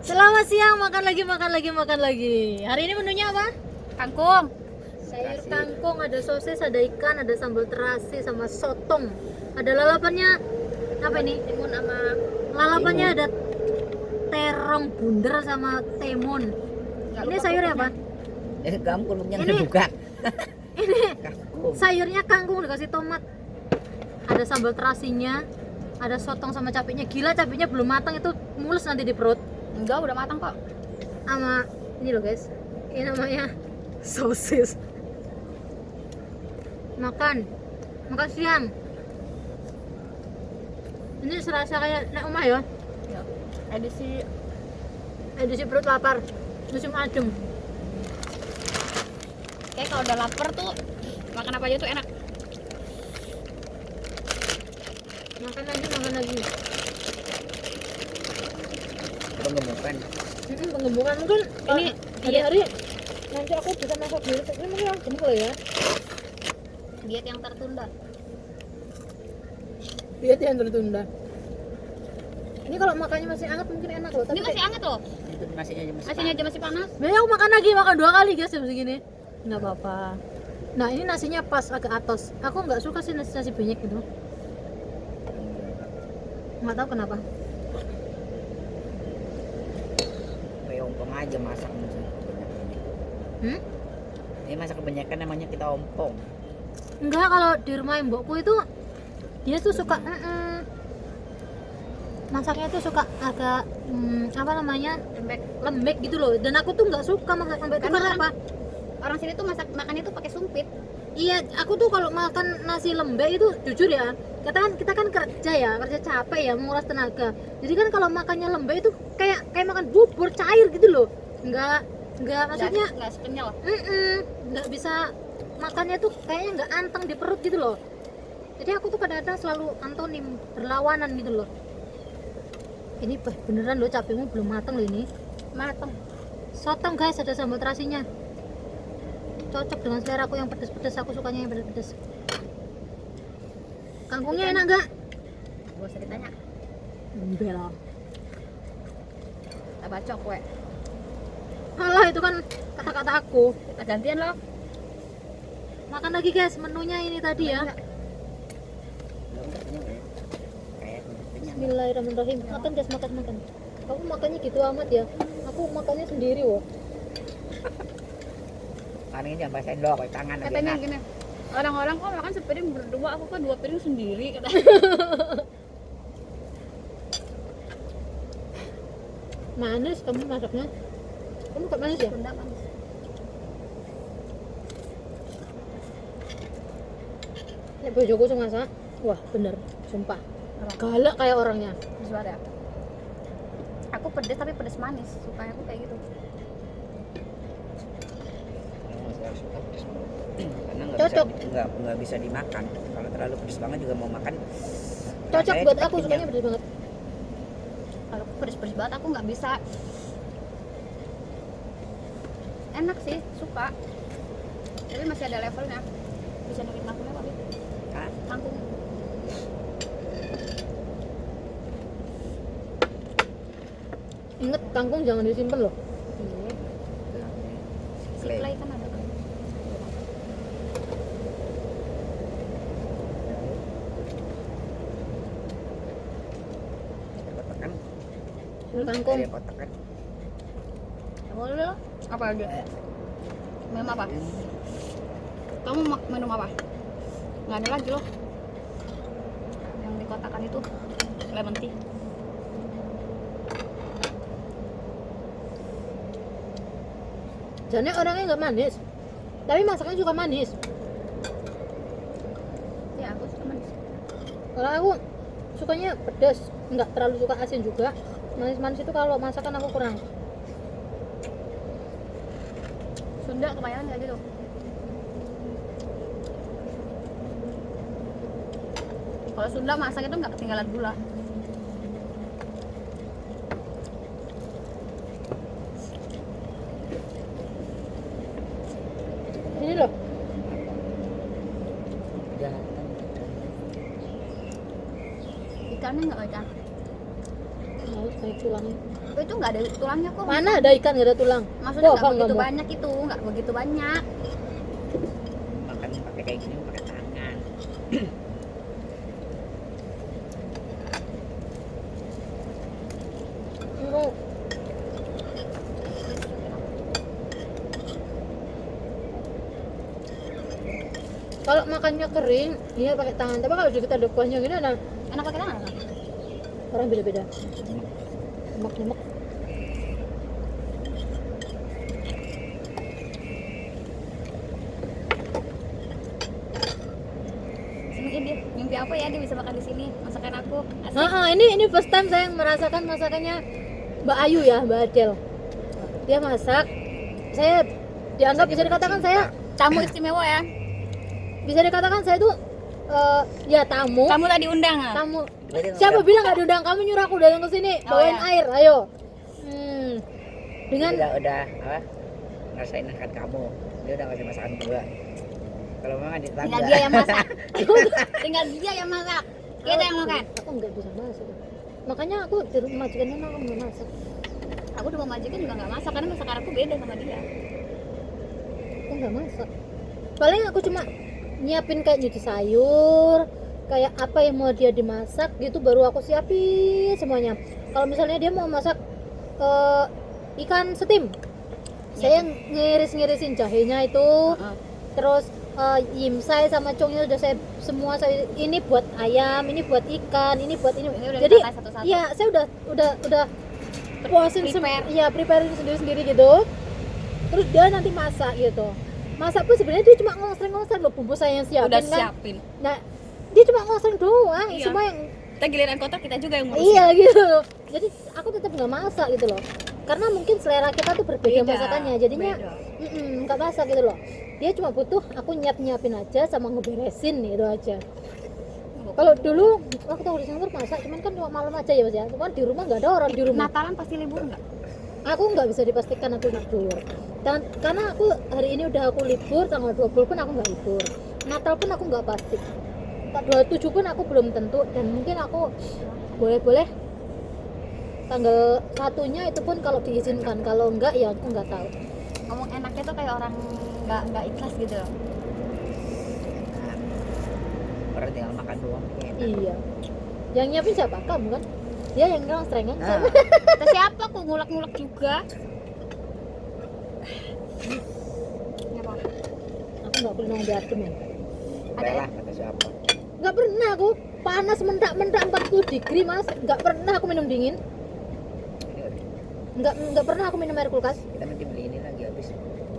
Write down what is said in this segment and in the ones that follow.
Selamat siang, makan lagi. Hari ini menunya apa? Kangkung. Sayur kangkung, ada sosis, ada ikan, ada sambal terasi sama sotong. Ada lalapannya apa ini? Timun sama Lalapannya ada terong bunder sama timun. Ini sayurnya apa? Kangkung yang Ini- terbuka. Ini Kangkung. sayurnya kangkung dikasih tomat. Ada sambal terasinya, ada sotong sama cabenya. Gila, cabenya belum matang itu mulus nanti di perut. enggak udah matang kok. Sama ini loh guys, ini namanya sosis. Makan siang. Ini serasa kayak nek omah ya, Ya. edisi perut lapar musim adem. Kayak kalau udah lapar tuh makan apa aja tuh enak. Makan lagi. Penggemukan. Penggembukan mungkin Ini hari-hari nanti aku bisa masak dulu. Ini mungkin yang gemuk ya. Diet yang tertunda. Diet yang tertunda. Ini kalau makannya masih hangat mungkin enak loh. Ini masih hangat loh. Itu nasinya aja masih. Nasinya aja masih panas. Nah, aku makan lagi, makan 2 kali guys jam segini. Nggak apa-apa. Nah ini nasinya pas agak atos. Aku nggak suka sih nasi banyak gitu. Nggak tahu kenapa. Kayak ompong aja masak kebanyakan. Ini masak kebanyakan namanya kita ompong. Enggak, kalau di rumah mbokku itu dia tuh suka masaknya tuh suka agak apa namanya lembek gitu loh. Dan aku tuh nggak suka masak lembek itu Karena karena apa? Orang sini tuh makannya tuh pakai sumpit. Iya, aku tuh kalau makan nasi lembek itu jujur ya, kita kan kerja capek ya, menguras tenaga. Jadi kan kalau makannya lembek itu kayak makan bubur cair gitu loh. Enggak maksudnya Nggak sekenyal. nggak bisa makannya tuh kayaknya nggak anteng di perut gitu loh. Jadi aku tuh kadang-kadang selalu antonim, berlawanan gitu loh. Ini beneran loh, capekmu belum mateng loh ini. Matang. Sotong guys, ada sambal terasinya. Cocok dengan selera aku yang pedes-pedes, aku sukanya yang pedes-pedes. Kangkungnya enak nggak? Gak usah ditanya. Bel. Tak bacok we. Alah, itu kan kata-kata aku. Kita gantian loh. Makan lagi guys, menunya ini tadi ya. Kayak kenyang. Bismillahirrahmanirrahim. Makan guys, makan. Kamu makannya gitu amat ya. Aku makannya sendiri loh. Kan ini jangan pakai sendok, pakai tangan lebih Katanya enak. gini. Orang-orang kok makan sepiring berdua, aku kan 2 piring sendiri kata. Manis kamu masaknya. Kamu kok manis ya? Sunda manis. Nek bojoku sing masak, wah bener, sumpah. Galak kayak orangnya. Suara. Aku pedes tapi pedes manis. Sukanya aku kayak gitu. Karena Cocok. nggak bisa dimakan. Kalau terlalu pedes banget juga mau makan. Cocok rasanya buat cepat aku, kenyang. sukanya pedes banget. Kalau aku pedes-pedes banget aku nggak bisa. Enak sih, suka. Tapi masih ada levelnya. Bisa nungguin kangkungnya apa? Hah? Kangkung. Ingat kangkung jangan disimpan loh. Siklay kan ada kan. Kotak kan? Ini kangkung. Ada kotak kan? Mau dulu? Apa lagi? Minum apa? Kamu minum apa? Nggak ada lagi loh. Yang di kotakan itu lemon tea. Jane orangnya nggak manis, tapi masaknya juga manis. Ya aku suka manis. Kalau aku sukanya pedas, nggak terlalu suka asin juga. Manis-manis itu kalau masakan aku kurang. Sunda kebanyakan kayak gitu. Kalau Sunda masak itu nggak ketinggalan gula. Ini loh, Kejahatan. Ikannya nggak ikan. harus banyak tulangnya. Itu itu nggak ada tulangnya kok. Mana ada ikan nggak ada tulang? Maksudnya nggak Bohong begitu kamu. banyak itu, nggak begitu banyak. Makan pakai kayak gini pakai tangan. Enggak. Kalau makannya kering, iya pakai tangan. Tapi kalau kita ada kuahnya gini, nah Enak pakai tangan. orang beda-beda. Lemak-lemak. Mungkin dia mimpi apa ya dia bisa makan di sini, masakan aku. Asik. Ini first time saya merasakan masakannya Mbak Ayu ya, Mbak Adel. Dia masak. Saya dianggap bisa dikatakan saya Tamu istimewa ya. tuh ya tamu. Kamu tadi undang ah? Tamu. Berarti Siapa udah- bilang nggak diundang? Kamu nyuruh aku datang ke sini, Oh, bawain ya. air, ayo. Dengan udah apa? Ngerasain makan kamu. Dia udah ngasih masakan gua. Kalau memang di Tinggal tetangga. dia yang masak. Tinggal dia yang masak. Kita yang makan. Aku nggak bisa masak. Makanya aku di rumah majikannya aku nggak masak. Aku di rumah majikan juga nggak masak karena masakan aku beda sama dia. Aku nggak masak. Paling aku cuma nyiapin kayak nyuci sayur, kayak apa yang mau dia dimasak gitu baru aku siapin semuanya. Kalau misalnya dia mau masak ikan steam, saya ngiris-ngirisin jahenya itu, terus yimsai sama congnya udah saya semua saya ini buat ayam, ini buat ikan, ini buat ini. Ini udah Jadi ditata satu-satu. ya saya udah puasin Prepare. preparein sendiri gitu. Terus dia nanti masak gitu. Masak pun sebenarnya dia cuma ngoseng-ngoseng loh, bumbu saya yang siapin Udah kan. siapin. Nah, dia cuma ngoseng doang, Iya. semua yang Kita giliran kotor kita juga yang ngurusin. iya gitu loh. Jadi aku tetap nggak masak gitu loh. Karena mungkin selera kita tuh berbeda Beda, masakannya. Jadinya beda. nggak masak gitu loh. Dia cuma butuh aku nyiapin aja sama ngeberesin gitu aja. Kalau dulu waktu aku di Singapura masak, cuman kan cuma malam aja ya Mas ya. Cuman di rumah nggak ada orang di rumah. Natalan pasti libur nggak? Aku nggak bisa dipastikan aku libur. Dan karena aku hari ini udah aku libur, tanggal 20 pun aku nggak libur. Natal pun aku nggak pasti. 27 pun aku belum tentu, dan mungkin aku boleh-boleh tanggal satunya itu pun kalau diizinkan, kalau enggak ya aku nggak tahu. Ngomong enaknya tuh kayak orang nggak ikhlas gitu loh. Nah, orang tinggal makan doang. Enak. Iya. Yang nyiapin siapa? Kamu kan? Dia yang bilang serengan. Nah, Kata siapa aku ngulek-ngulek juga. Kenapa? Aku nggak pernah diadem ya. Ada ya? lah kata siapa. Nggak pernah aku panas mendak-mendak 40 degree Mas. Nggak pernah aku minum dingin. Nggak pernah aku minum air kulkas. Kita nanti beli ini lagi habis.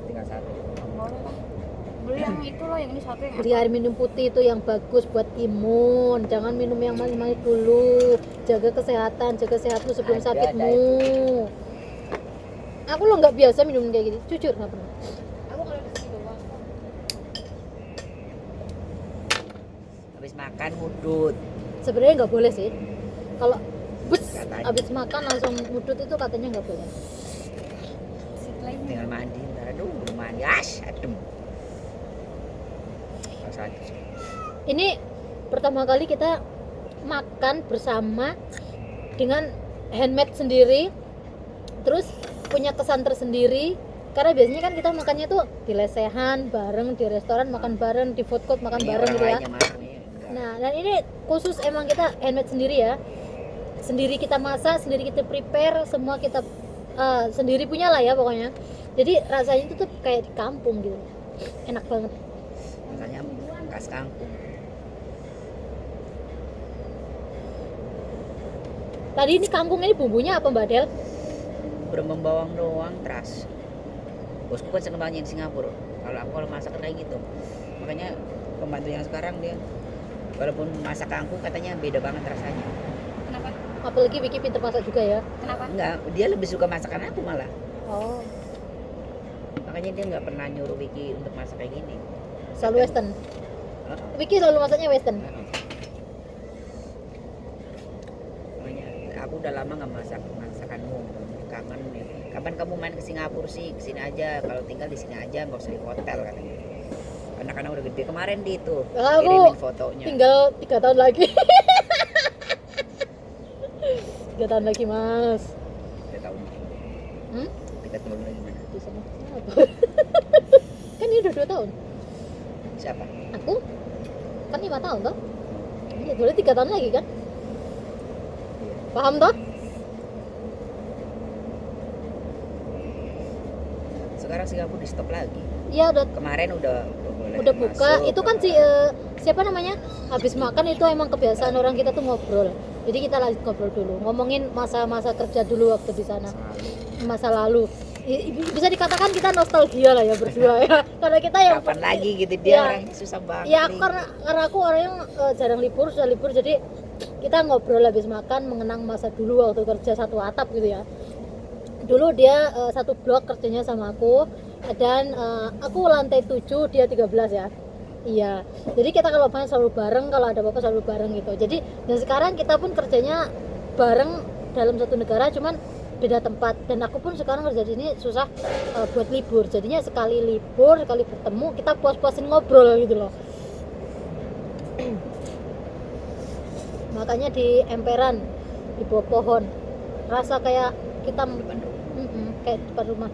Tinggal satu. Boleh lah. Beli yang itu loh, yang ini satu yang Beli air minum putih itu yang bagus buat imun. Jangan minum yang manis-manis dulu. Jaga kesehatan sebelum Ada, sakitmu. Aku lo nggak biasa minum kayak gini, jujur nggak pernah. Aku kalau di sini doang. Habis makan mudut. Sebenarnya nggak boleh sih. Kalau bus Katanya. habis makan langsung mudut itu katanya nggak boleh. Sit lagi. Tinggal mandi. Ntar aduh belum mandi. Adem. Satu. Ini pertama kali kita makan bersama dengan handmade sendiri, terus punya kesan tersendiri. Karena biasanya kan kita makannya tuh di lesehan bareng, di restoran makan bareng, di food court makan Ini bareng orang gitu ya. lainnya makan, ini enggak. Nah, dan ini khusus emang kita handmade sendiri ya. Sendiri kita masak, sendiri kita prepare, semua kita sendiri punya lah ya pokoknya. Jadi rasanya itu tuh kayak di kampung gitu. Enak banget. Makanya khas kangkung. Tadi ini kangkung ini bumbunya apa Mbak Del? Berembang bawang doang teras. Bosku kan seneng banget yang Singapura. Kalau masak kayak gitu. Makanya pembantu yang sekarang dia walaupun masak kangkung katanya beda banget rasanya. Kenapa? Apalagi Vicky pinter masak juga ya. Kenapa? Enggak, dia lebih suka masakan aku malah. Oh, Makanya dia nggak pernah nyuruh Vicky untuk masak kayak gini. selalu western. Hah? Vicky selalu masaknya western. Makanya aku udah lama nggak masak masakanmu. Kangen nih. Kapan kamu main ke Singapura sih? Kesini aja. Kalau tinggal di sini aja, nggak usah di hotel katanya. Anak-anak udah gede kemarin di itu. Aku Kirimin fotonya. tinggal 3 tahun lagi. 3 tahun lagi Mas. 3 tahun. Hmm? Tingkat ngobrol gimana? Di sana. Kan ini udah 2 tahun. Siapa? Aku kan 5 tahun toh. Iya, dulu 3 tahun lagi kan. Iya. Paham toh? Sekarang Singapura di stop lagi. Iya Kemarin udah boleh udah buka. masuk, Itu kan si siapa namanya? Habis makan itu emang kebiasaan orang kita tuh ngobrol. Jadi kita lanjut ngobrol dulu. Ngomongin masa-masa kerja dulu waktu di sana. selalu. Masa lalu. Bisa dikatakan kita nostalgia lah ya berdua ya. Karena kita yang Kapan lagi gitu dia Ya. orangnya susah banget. Ya nih. karena aku orangnya jarang libur, sudah libur jadi kita ngobrol habis makan mengenang masa dulu waktu kerja satu atap gitu ya. Dulu dia satu blok kerjanya sama aku dan aku lantai 7 dia 13 ya. Iya. Jadi kita kalau main selalu bareng, kalau ada apa-apa selalu bareng gitu. Jadi dan sekarang kita pun kerjanya bareng dalam satu negara cuman beda tempat dan aku pun sekarang kerja di sini susah buat libur. Jadinya sekali libur, sekali bertemu kita puas-puasin ngobrol gitu loh. Makanya di emperan di bawah pohon rasa kayak kita Depan rumah. kayak depan rumah.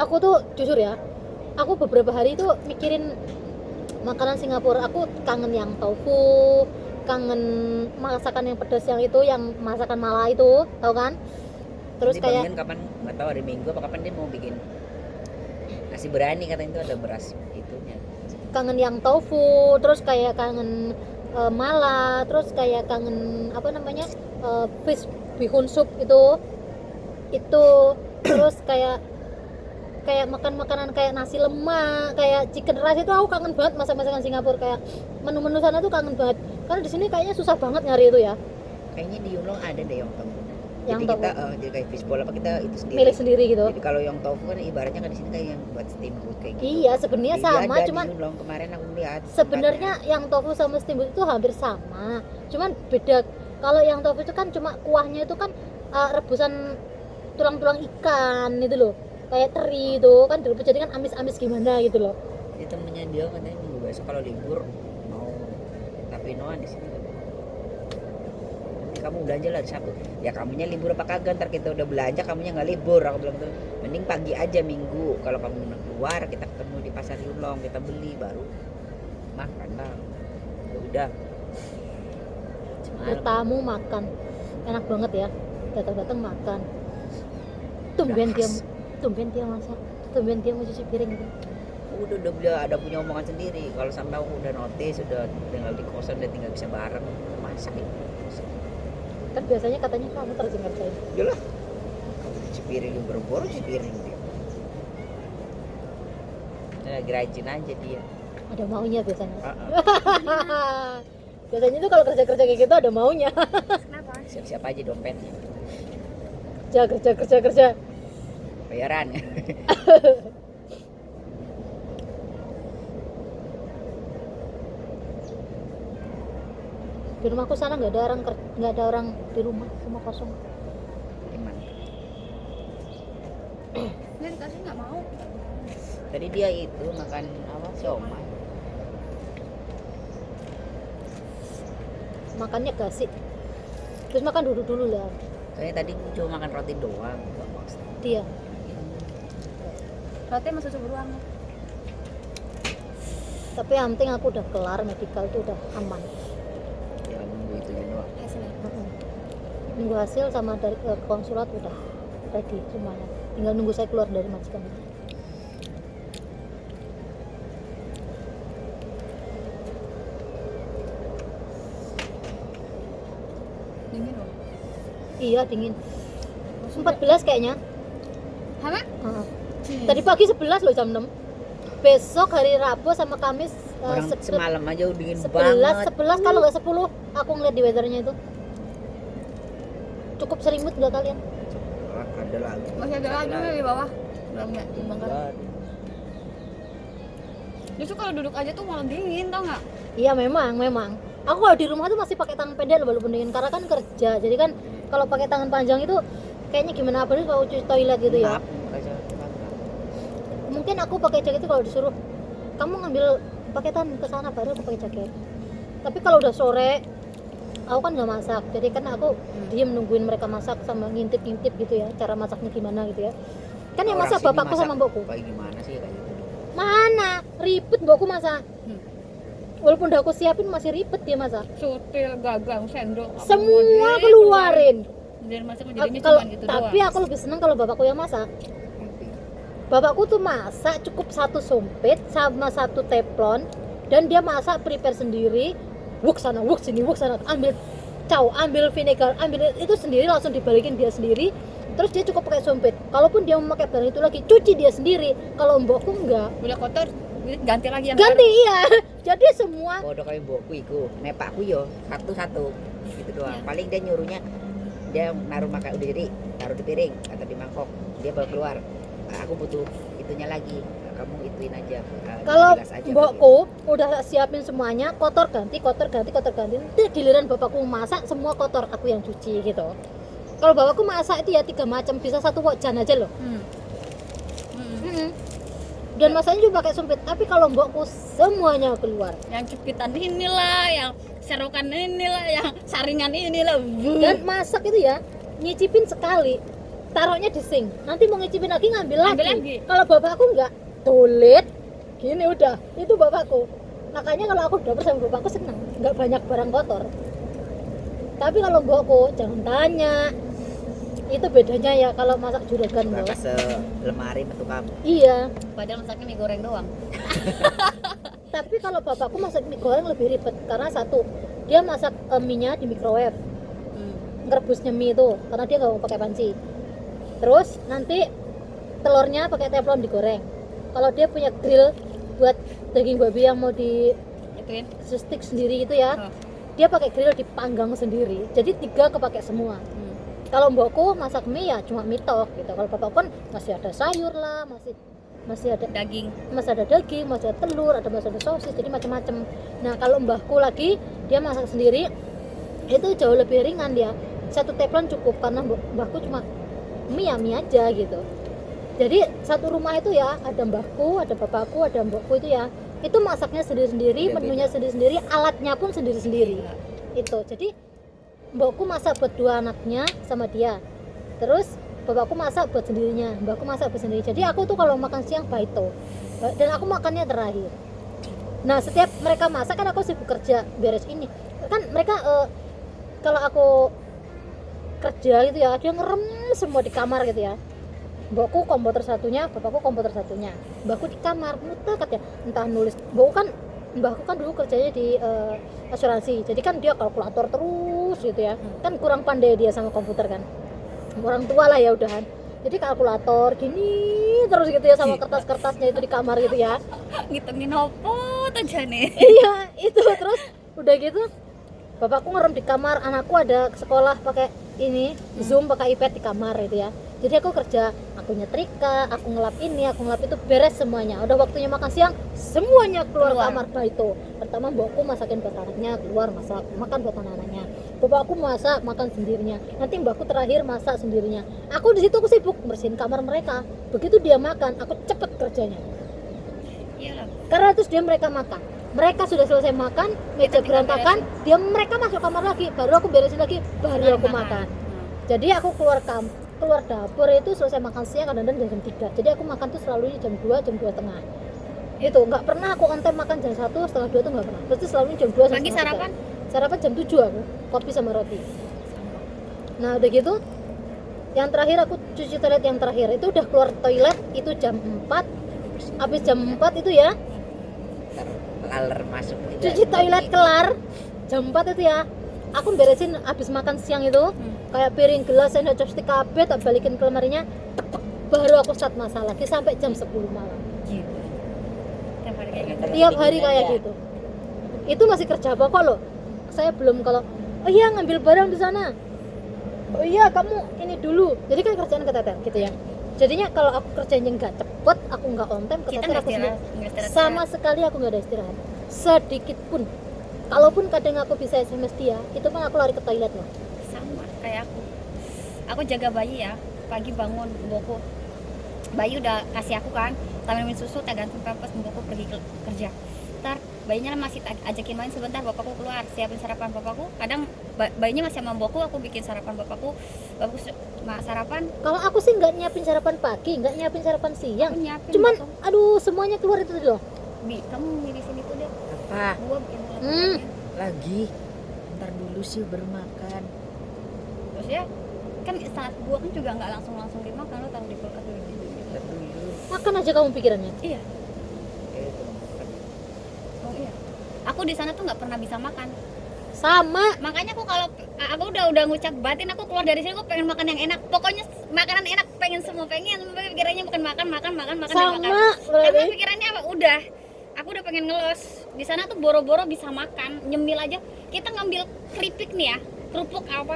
Aku tuh jujur ya, aku beberapa hari itu mikirin makanan Singapura. Aku kangen yang tofu, kangen masakan yang pedas yang itu, yang masakan Mala itu, tahu kan? Terus Jadi kayak Bang Ian kapan nggak tahu hari Minggu apa kapan dia mau bikin nasi berani katanya itu ada beras itunya. kangen yang tofu, terus kayak kangen Mala, terus kayak kangen apa namanya fish bihun soup itu terus kayak makan makanan kayak nasi lemak, kayak chicken rice itu aku kangen banget masakan Singapura, kayak menu-menu sana tuh kangen banget karena di sini kayaknya susah banget nyari itu ya, Kayaknya di Yulong ada deh yang tofu. Yang Jadi tofu. kita jadi kayak fishball apa kita itu sendiri. milih sendiri gitu. Jadi kalau yang tofu kan ibaratnya kan di sini kayak yang buat steamboat kayak gitu. Iya sebenarnya Jadi sama, ada cuman di Yulong kemarin aku lihat. sebenarnya yang tofu sama steamboat itu hampir sama, cuman beda. Kalau yang tofu itu kan cuma kuahnya itu kan rebusan tulang-tulang ikan itu loh, kayak teri itu kan direbus jadi kan amis-amis gimana gitu loh. Jadi temennya dia katanya minggu besok kalau libur mau tapinoan di sini. Nanti kamu belanja lah Sabtu. Ya kamunya libur apa kagak? Ntar kita udah belanja kamunya nggak libur. Aku bilang tuh mending pagi aja Minggu. Kalau kamu keluar kita ketemu di pasar Yulong kita beli baru makan lah. Ya udah. Bertamu makan enak banget ya, datang-datang makan. Tumben dia masak, tumben dia mau cuci piring gitu. Udah beliau ada punya omongan sendiri. Kalau sampai aku udah notice udah tinggal di kosan udah tinggal bisa bareng masak itu. Kan biasanya katanya kamu terus yang ngerjain. Yalah. Kamu cuci piring lu boro-boro cuci piring dia. Dia lagi rajin aja dia. Ada maunya biasanya. Heeh. Biasanya tuh kalau kerja kayak gitu ada maunya. Kenapa? Siap-siap aja dompetnya. kerja. Bayaran. Di rumahku sana nggak ada orang di rumah, semua kosong. Gimana? Dia dikasih nggak mau. Tadi dia itu makan apa? Siomay. Makannya kasih. Terus makan dulu lah Kayaknya tadi cuma makan roti doang. dia. Roti sama susu beruang. Tapi yang penting aku udah kelar medical tuh udah aman. Ya nunggu itu doang. Hasilnya. Nunggu hasil sama dari konsulat udah ready semuanya. Tinggal nunggu saya keluar dari majikan. Dingin loh. Iya dingin. 14 kayaknya. Hama? Heeh. Tadi pagi 11 loh jam 6. Besok hari Rabu sama Kamis Orang semalam aja udah dingin 11 banget. 11 kalau nggak 10 aku ngeliat di weathernya itu. Cukup selimut nggak kalian? Ada lagi. Masih ada lagi nih di bawah. Belum nggak dibakar. Justru kalau duduk aja tuh malah dingin, tau nggak? Iya memang. Aku kalau di rumah tuh masih pakai tangan pendek loh, walaupun dingin karena kan kerja. Jadi kan kalau pakai tangan panjang itu kayaknya gimana apa nih kalau cuci toilet gitu ya. Maaf, aja. Mungkin aku pakai jaket itu kalau disuruh kamu ngambil paketan ke sana baru aku pakai jaket. Tapi kalau udah sore aku kan nggak masak, jadi kan aku diem nungguin mereka masak sama ngintip-ngintip gitu ya, cara masaknya gimana gitu ya. Kan yang Orang masak sini bapakku masak sama mbokku. kayak gimana sih kayak gitu? Mana ribet mbokku masak. Walaupun udah aku siapin masih ribet dia masak. Sutil, gagang, sendok. Semua keluarin. Dan masak jadinya Kalau cuma gitu tapi doang. aku lebih seneng kalau bapakku yang masak. Bapakku tuh masak cukup 1 sumpit sama 1 teflon dan dia masak prepare sendiri. Wuk sana, wuk sini, wuk sana. Ambil ambil vinegar, ambil itu sendiri langsung dibalikin dia sendiri. Terus dia cukup pakai sumpit. Kalaupun dia mau pakai barang itu lagi, cuci dia sendiri. Kalau mbokku enggak. Udah kotor, ganti lagi yang Ganti iya. Jadi semua Bodoh kayak mbokku iku, nepakku yo satu-satu gitu doang. Iya. Paling dia nyuruhnya dia naruh makan udah jadi taruh di piring atau di mangkok, dia bawa keluar. Aku butuh itunya lagi, kamu ituin aja. kalau Jelas aja, mbokku udah siapin semuanya, kotor ganti. Nanti giliran bapakku masak semua kotor, aku yang cuci gitu. Kalau bapakku masak itu ya 3 macam, bisa 1 wajan aja loh. Dan masaknya juga pakai sumpit. Tapi kalau mbokku semuanya keluar. yang cepitan inilah, yang serokan inilah, yang saringan inilah. Dan masak itu ya nyicipin sekali, taruhnya di sink. Nanti mau ngicipin lagi ngambil Ambil lagi. lagi. Kalau bapakku enggak, tulit gini udah, itu bapakku. Makanya kalau aku dapur sama bapakku seneng, nggak banyak barang kotor. Tapi kalau mbokku jangan tanya, itu bedanya ya kalau masak juragan loh. Berapa selemari metu kamu? Iya. Padahal masaknya mie goreng doang. Tapi kalau bapakku masak mie goreng lebih ribet karena satu, dia masak mie-nya di microwave, ngerebusnya mie itu karena dia nggak mau pakai panci. Terus nanti telurnya pakai teflon digoreng. Kalau dia punya grill buat daging babi yang mau di Ituin. stick sendiri gitu ya, Oh. dia pakai grill dipanggang sendiri. Jadi 3 kepake semua. Kalau mbokku masak mie ya cuma mie tok gitu. Kalau bapak pun masih ada sayur lah, masih ada Daging. masih ada daging, masih ada telur, masih ada sosis, jadi macam-macam. Nah kalau mbahku lagi dia masak sendiri, itu jauh lebih ringan dia. 1 teflon cukup karena mbahku cuma mie aja gitu. Jadi satu rumah itu ya ada mbahku, ada bapakku, ada mbokku itu ya. Itu masaknya sendiri-sendiri, Beda-beda. menunya sendiri-sendiri, alatnya pun sendiri-sendiri. Itu. Jadi mbokku masak buat 2 anaknya sama dia. Terus bapakku masak buat sendirinya, mbakku masak buat sendiri. Jadi aku tuh kalau makan siang baito, dan aku makannya terakhir. Nah setiap mereka masak kan aku sibuk kerja beres ini. Kan mereka kalau aku kerja gitu ya, dia ngerem semua di kamar gitu ya. Mbakku komputer satunya, bapakku komputer satunya. Mbakku di kamar muter katanya, entah nulis. Mbakku kan dulu kerjanya di asuransi, jadi kan dia kalkulator terus gitu ya. Kan kurang pandai dia sama komputer kan. Orang tua lah ya udahan. Jadi kalkulator gini terus gitu ya sama kertas-kertasnya itu di kamar gitu ya. Ngitungin opo aja nih. Iya, itu terus udah gitu bapakku ngerem di kamar, anakku ada ke sekolah pakai ini Zoom, pakai iPad di kamar itu ya. Jadi aku kerja, aku nyetrika, aku ngelap ini, aku ngelap itu, beres semuanya. Udah waktunya makan siang, semuanya keluar kamar baito. Pertama mbokku masakin buat anaknya, keluar masak, makan buat anak-anaknya. Bapakku masak, makan sendirinya. Nanti mbakku terakhir masak sendirinya. Aku di situ aku sibuk bersihin kamar mereka. Begitu dia makan, aku cepet kerjanya. Iyalah. Karena terus mereka makan. Mereka sudah selesai makan, meja Kita tinggal berantakan, mereka masuk kamar lagi, baru aku beresin lagi, baru aku makan. Jadi aku keluar dapur itu selesai makan siang kadang-kadang jam 3. Jadi aku makan tuh selalu jam 2, jam 2:30. Itu nggak pernah aku on time makan jam 1, setengah 2 tuh nggak pernah. Pasti selalu jam 2 sampai Pagi setengah sarapan? 3. Sarapan jam 7 aku, kopi sama roti. Nah udah gitu, yang terakhir aku cuci toilet yang terakhir itu udah keluar toilet itu jam 4. Habis jam 4 itu ya Laler masuk juga. cuci toilet kelar jam 4 itu ya, aku beresin habis makan siang itu kayak piring, gelas, sendok, chopstick, kabeh tak balikin ke lemarinya, baru aku start masak lagi sampai jam 10 malam. Tiap hari kayak gitu. Tiap hari kayak gitu. Itu masih kerja pokok loh. Saya belum kalau oh iya ngambil barang di sana. Oh iya kamu ini dulu. Jadi kan kerjaan keteter gitu ya. Jadinya kalau aku kerjanya nggak cepet, aku nggak on time, Kita keteter nggak aku istirahat, sendiri. nggak istirahat. Sama sekali aku nggak ada istirahat sedikit pun. Kalaupun kadang aku bisa SMS dia, itu pun aku lari ke toilet loh. Sama kayak aku. Aku jaga bayi ya, pagi bangun mbokku. Bayi udah kasih aku kan, tak minum susu, tak gantung pampers, mbokku pergi kerja. Ntar bayinya masih ajakin main sebentar, bapakku keluar siapin sarapan bapakku. Kadang bayinya masih sama bapakku, aku bikin sarapan bapakku sarapan. Kalau aku sih nggak nyiapin sarapan pagi, nggak nyiapin sarapan siang. Aku nyiapin Cuman gitu. aduh semuanya keluar itu loh. Kamu milih sini tuh deh, Apa? gua bikin Lagi? Ntar dulu sih baru makan. terus ya kan saat gua kan juga nggak langsung dimakan, lo taruh di kulkas dulu. Ntar dulu. Makan aja kamu pikirannya. Iya. Tuh makan. Oh iya. Aku di sana tuh nggak pernah bisa makan. Sama. Makanya aku udah ngucap batin, aku keluar dari sini aku pengen makan yang enak. Pokoknya makanan enak pengen pikirannya bukan makan dan makan. Sama. Karena Berarti. pikirannya apa? Aku udah pengen ngelos. Di sana tuh boro-boro bisa makan, nyemil aja. Kita ngambil keripik nih ya, kerupuk apa?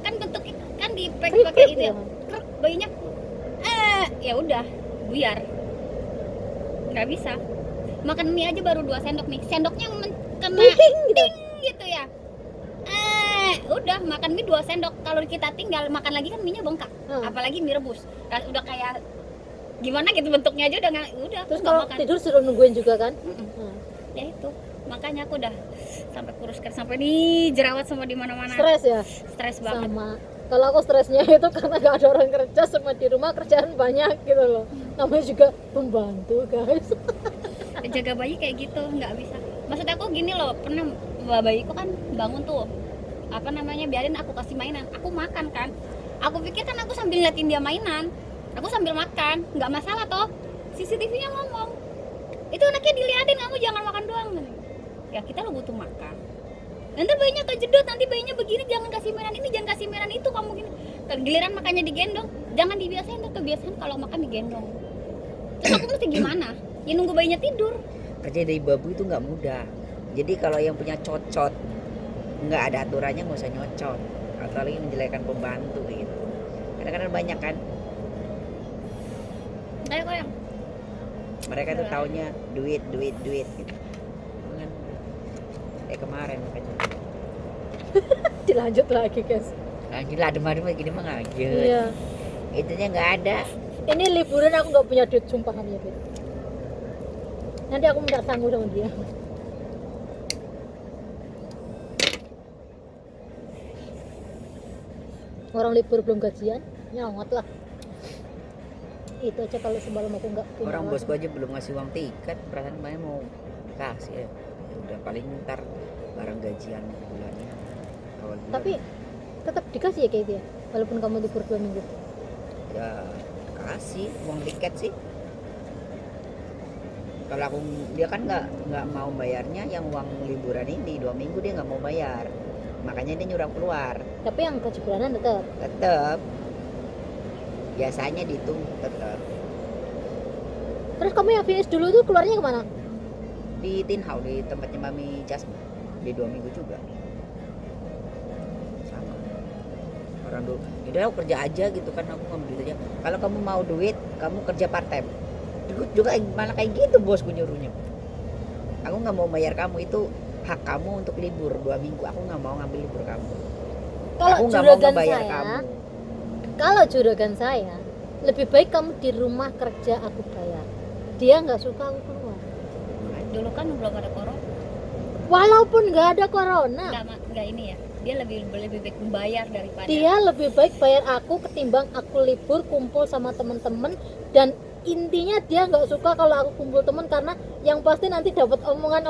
Kan bentuknya kan di pack Keripik pakai itu ya. ya? Kruk, bayinya ya udah buyar. Nggak bisa. Makan mie aja baru 2 sendok nih. Sendoknya kena Ting gitu. gitu ya. Udah makan mie 2 sendok. Kalau kita tinggal makan lagi kan mie-nya bengkak. Apalagi mie rebus. Udah kayak gimana gitu bentuknya aja udah Terus nggak kalau makan. tidur suruh nungguin juga kan? Ya itu. Makanya aku udah sampai kurus sampai nih jerawat semua di mana-mana. Stres ya? Stres banget. Sama. Kalau aku stresnya itu karena gak ada orang kerja, semua di rumah kerjaan banyak gitu loh. Namanya juga pembantu guys. Jaga bayi kayak gitu nggak bisa. Maksud aku gini loh, pernah bayiku kan bangun tuh apa namanya, biarin aku kasih mainan, aku makan kan. Aku pikir kan aku sambil ngeliatin dia mainan, aku sambil makan, nggak masalah toh. CCTV-nya ngomong, itu anaknya diliatin, kamu jangan makan doang. Ya kita lo butuh makan. Nanti bayinya kejedot, nanti bayinya begini, jangan kasih mainan ini, jangan kasih mainan itu, kamu gini. Giliran makannya digendong, jangan dibiasain, tuh kebiasaan kalau makan digendong. Terus aku mesti gimana? Ya nunggu bayinya tidur. Kerja dari babu itu nggak mudah. Jadi kalau yang punya cocot, nggak ada aturannya nggak usah nyocot. Atau lagi menjelekan pembantu gitu. Kadang-kadang banyak kan. Ayo koyang. Mereka tuh taunya duit gitu. Kan kemarin makanya. Dilanjut lagi guys. Gila adem-adem gini mah ngajut. Iya. Itunya nggak ada. Ini liburan aku nggak punya duit, sumpah nggak punya duit. Nanti aku minta tangguh sama dia. Orang libur belum gajian, nyawat lah. Itu aja kalau semalam aku nggak punya Orang uang. bosku aja belum ngasih uang tiket, perasaan banyak mau kasih ya. Ya udah paling ntar barang gajian bulannya. Awal bulan. Tapi tetap dikasih ya kayak dia, walaupun kamu libur 2 minggu. Ya kasih uang tiket sih. Kalau aku dia kan nggak mau bayarnya yang uang liburan ini 2 minggu dia nggak mau bayar, makanya dia nyuruh keluar. Tapi yang gaji bulanan Tetap biasanya dihitung tetap Terus kamu yang finish dulu tuh keluarnya kemana? di Tinhau, di tempatnya Mami Jasmine, di 2 minggu juga sama orang dulu. Udah aku kerja aja gitu kan, aku ngambil duit aja. Kalau kamu mau duit kamu kerja part time juga malah kayak gitu bosku nyuruhnya. Aku nggak mau bayar kamu, itu hak kamu untuk libur 2 minggu. Aku nggak mau ngambil libur kamu. Kalau Aku nggak mau juragan ngebayar saya, kamu. kalau juragan saya, lebih baik kamu di rumah kerja aku bayar. Dia nggak suka aku keluar. Dulu kan belum ada corona. Walaupun nggak ada corona, Nggak ini ya. Dia lebih baik membayar daripada. dia lebih baik bayar aku ketimbang aku libur kumpul sama temen-temen. Dan intinya dia nggak suka kalau aku kumpul temen, karena yang pasti nanti dapat omongan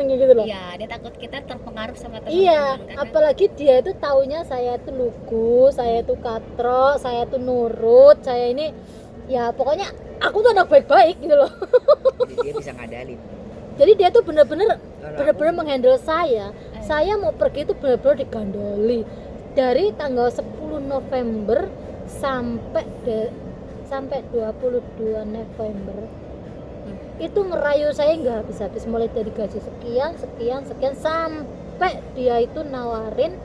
gitu loh. Iya, dia takut kita terpengaruh sama teman-teman. Iya, karena apalagi dia itu taunya saya itu lugu, saya itu katro, saya itu nurut, saya ini ya pokoknya aku tuh anak baik-baik gitu loh. Jadi dia bisa ngadalin. Jadi dia tuh bener-bener Kalau aku- menghandle saya. Saya mau pergi itu bener-bener digandoli. Dari tanggal 10 November sampai 22 November. Itu ngerayu saya nggak habis-habis, mulai dari gaji sekian sampai dia itu nawarin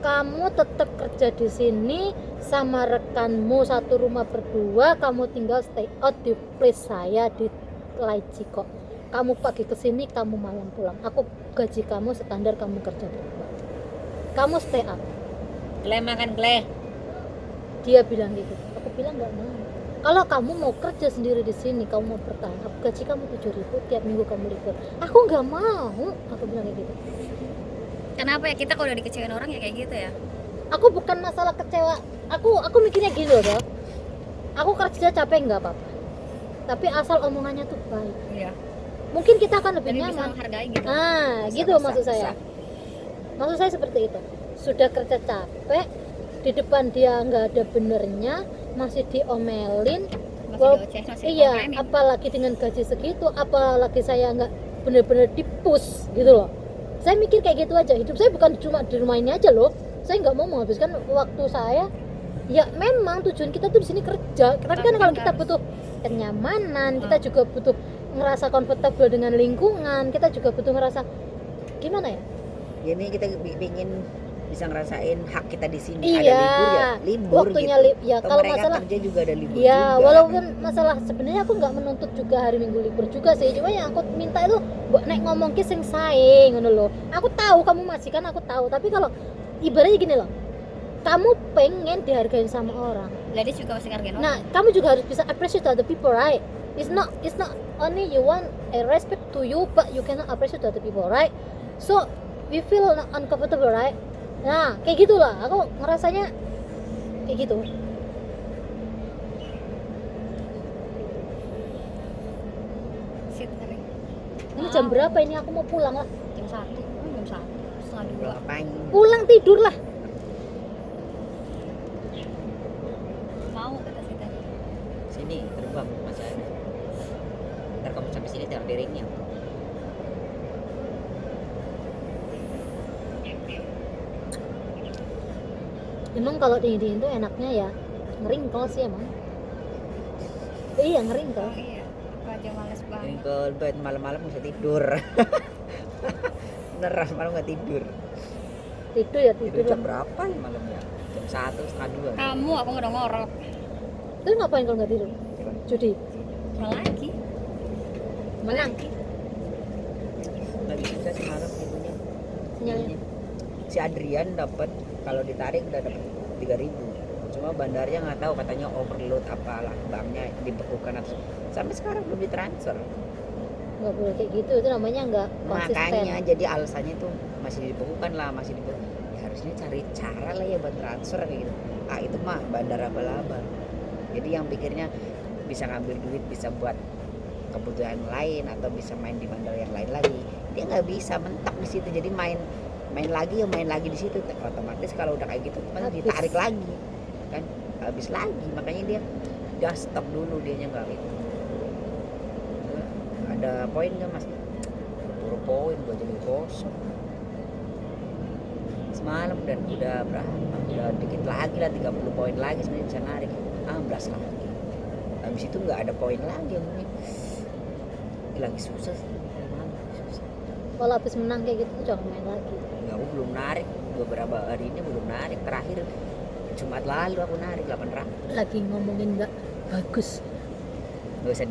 kamu tetap kerja di sini sama rekanmu satu rumah berdua, kamu tinggal stay out di place saya di Laiji kok. Kamu pagi ke sini, kamu malam pulang. Aku gaji kamu standar kamu kerja berdua. Kamu stay out. Gleh makan gleh. Dia bilang gitu. Aku bilang nggak mau. kalau kamu mau kerja sendiri di sini, kamu mau bertahan, aku gaji kamu 7.000 tiap minggu kamu libur. Aku nggak mau, aku bilang kayak gitu. Kenapa ya kita kalau udah dikecewain orang ya kayak gitu ya? Aku bukan masalah kecewa, aku mikirnya gini loh, Bel. Aku kerja capek nggak apa-apa, tapi asal omongannya tuh baik. Iya. Mungkin kita akan lebih Jadi bisa nyaman. menghargai gitu. Gitu maksud saya. Maksud saya seperti itu. Sudah kerja capek, di depan dia nggak ada benernya, masih diomelin. Masih Well, dioceh, masih iya, dikomplainin. apalagi dengan gaji segitu, apalagi saya nggak bener-bener di-push gitu loh. Saya mikir kayak gitu aja. Hidup saya bukan cuma di rumah ini aja loh. Saya nggak mau menghabiskan waktu saya. Ya memang tujuan kita tuh di sini kerja. Tapi kan kalau kita butuh kenyamanan, kita juga butuh ngerasa comfortable dengan lingkungan, kita juga butuh ngerasa gimana ya? Ini kita pingin bisa ngerasain hak kita di sini. Iya, Ada libur ya libur waktunya gitu. ya Atau kalau mereka masalah kerja juga ada libur ya juga. walaupun masalah sebenarnya aku nggak menuntut juga hari Minggu libur juga sih, cuma yang aku minta itu buat naik ngomong ki sing sae ngono loh. Aku tahu kamu masih kan, aku tahu, tapi kalau ibaratnya gini loh, kamu pengen dihargain sama orang, Ladies juga masih ngargain orang. nah kamu juga harus bisa appreciate to other people, right? It's not only you want a respect to you, but you cannot appreciate to other people, right? So we feel uncomfortable, right? Nah kayak gitulah aku ngerasanya kayak gitu. Shit, tapi Ini jam berapa ini? Aku mau pulang lah. jam 1, jam 1, setengah 2. Ngapain? Pulang tidur lah. Mau kata si tadi. Sini terbang masih ada. Ntar kamu sampai sini taruh piringnya. Emang kalau dingin itu enaknya ya ngeringkel sih emang. Iya ngeringkel. Oh iya, aku aja males Ini banget. ke bed malam-malam bisa tidur. Beneran malam nggak tidur. Tidur ya Tidur tidur jam lah. berapa ya malamnya? Jam 1, setengah 2. Kamu aku udah ngorok. Terus ngapain kalau nggak tidur? Judi. Mau lagi? Menang. Lagi bisa semalam itunya. Sinyalnya. Si Adrian dapat kalau ditarik udah dapat 3.000. Cuma bandarnya nggak tahu, katanya overload apalah, banknya dibekukan atau sampai sekarang belum ditransfer. Nggak boleh kayak gitu. Itu namanya nggak konsisten. Makanya jadi alasannya tuh masih dibekukan lah, masih dibekukan. Ya, harusnya cari cara lah ya buat transfer kayak gitu. Itu mah bandar abal-abal. Jadi yang pikirnya bisa ngambil duit, bisa buat kebutuhan lain atau bisa main di bandar yang lain lagi, dia nggak bisa mentok di situ. Jadi main lagi di situ, otomatis kalau udah kayak gitu kan Habis. ditarik lagi kan, habis lagi. Makanya dia udah stop dulu, dianya nggak gitu. Ada poin nggak mas? Pura poin gua jadi kosong semalam, dan udah berapa, udah dikit lagi lah, 30 poin lagi sebenarnya bisa narik 16 lagi. Habis itu nggak ada poin lagi, mungkin lagi susah sih. Susah. Kalau habis menang kayak gitu jangan main lagi. Ya, aku belum narik beberapa hari ini, belum narik. Terakhir Jumat lalu aku narik 800. Lagi ngomongin nggak bagus. Nggak usah